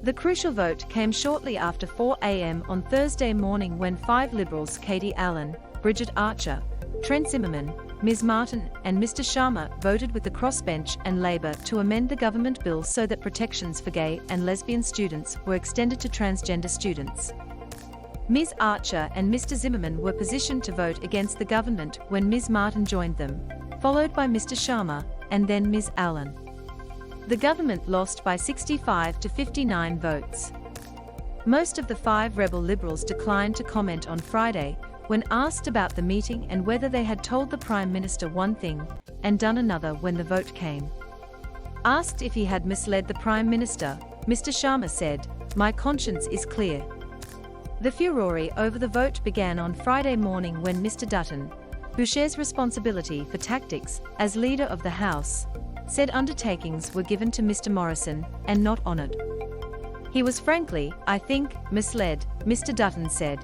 The crucial vote came shortly after 4 a.m. on Thursday morning when 5 Liberals Katie Allen, Bridget Archer, Trent Zimmerman, Ms Martin and Mr Sharma voted with the crossbench and Labour to amend the government bill so that protections for gay and lesbian students were extended to transgender students. Ms Archer and Mr Zimmerman were positioned to vote against the government when Ms Martin joined them, followed by Mr Sharma, and then Ms Allen. The government lost by 65 to 59 votes. Most of the 5 rebel Liberals declined to comment on Friday when asked about the meeting and whether they had told the Prime Minister one thing and done another when the vote came. Asked if he had misled the Prime Minister, Mr Sharma said, "My conscience is clear." The furore over the vote began on Friday morning when Mr Dutton, who shares responsibility for tactics as leader of the House, said undertakings were given to Mr Morrison and not honoured. He was frankly, I think, misled, Mr Dutton said.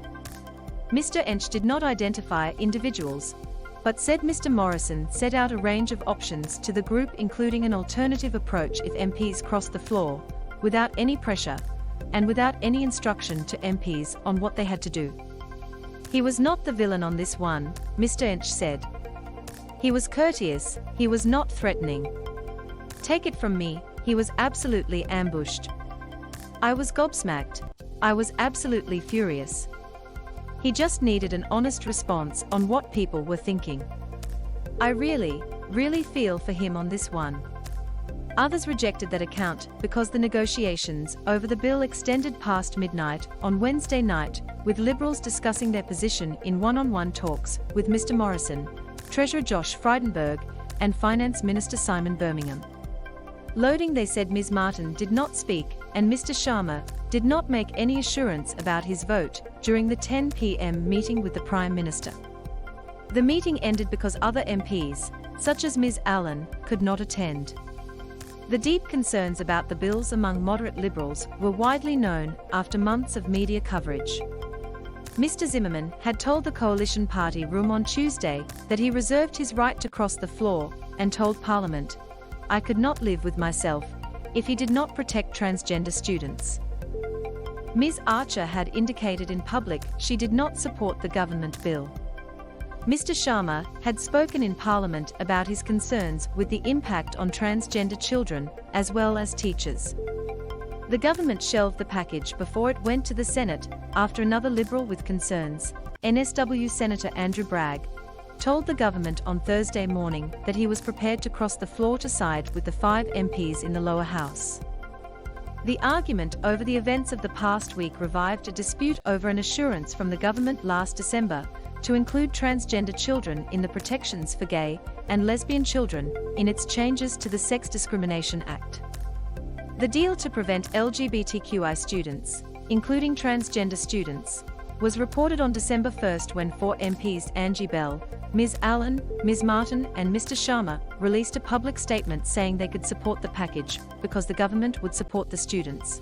Mr Ench did not identify individuals, but said Mr Morrison set out a range of options to the group including an alternative approach if MPs crossed the floor, without any pressure, and without any instruction to MPs on what they had to do. He was not the villain on this one, Mr Ench said. He was courteous, he was not threatening. Take it from me, he was absolutely ambushed. I was gobsmacked. I was absolutely furious. He just needed an honest response on what people were thinking. I really feel for him on this one. Others rejected that account because the negotiations over the bill extended past midnight on Wednesday night, with Liberals discussing their position in one-on-one talks with Mr Morrison, Treasurer Josh Frydenberg, and Finance Minister Simon Birmingham. Loading, they said Ms Martin did not speak and Mr Sharma did not make any assurance about his vote during the 10 p.m. meeting with the Prime Minister. The meeting ended because other MPs, such as Ms Allen, could not attend. The deep concerns about the bills among moderate Liberals were widely known after months of media coverage. Mr Zimmerman had told the coalition party room on Tuesday that he reserved his right to cross the floor and told Parliament, "I could not live with myself if he did not protect transgender students." Ms Archer had indicated in public she did not support the government bill. Mr Sharma had spoken in Parliament about his concerns with the impact on transgender children as well as teachers. The government shelved the package before it went to the Senate after another Liberal with concerns, NSW Senator Andrew Bragg, told the government on Thursday morning that he was prepared to cross the floor to side with the 5 MPs in the lower house. The argument over the events of the past week revived a dispute over an assurance from the government last December to include transgender children in the protections for gay and lesbian children in its changes to the Sex Discrimination Act. The deal to prevent LGBTQI students, including transgender students, was reported on December 1 when 4 MPs Angie Bell, Ms Allen, Ms Martin and Mr Sharma released a public statement saying they could support the package because the government would support the students.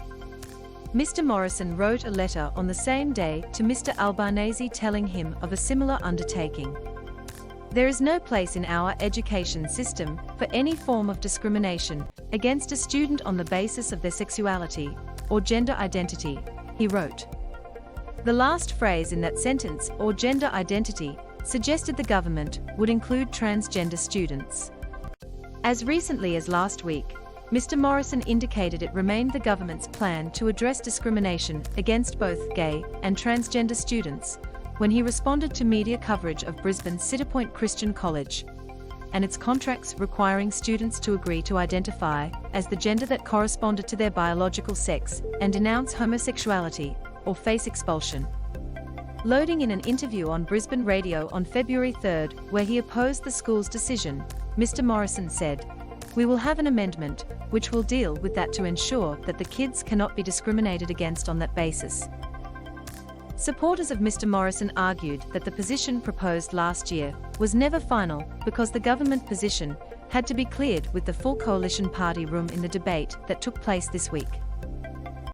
Mr Morrison wrote a letter on the same day to Mr Albanese telling him of a similar undertaking. There is no place in our education system for any form of discrimination against a student on the basis of their sexuality or gender identity, he wrote. The last phrase in that sentence, or gender identity, suggested the government would include transgender students. As recently as last week, Mr Morrison indicated it remained the government's plan to address discrimination against both gay and transgender students when he responded to media coverage of Brisbane's Cedar Christian College and its contracts requiring students to agree to identify as the gender that corresponded to their biological sex and denounce homosexuality or face expulsion. Loading in an interview on Brisbane Radio on February 3, where he opposed the school's decision, Mr Morrison said, "We will have an amendment which will deal with that to ensure that the kids cannot be discriminated against on that basis." Supporters of Mr Morrison argued that the position proposed last year was never final because the government position had to be cleared with the full coalition party room in the debate that took place this week.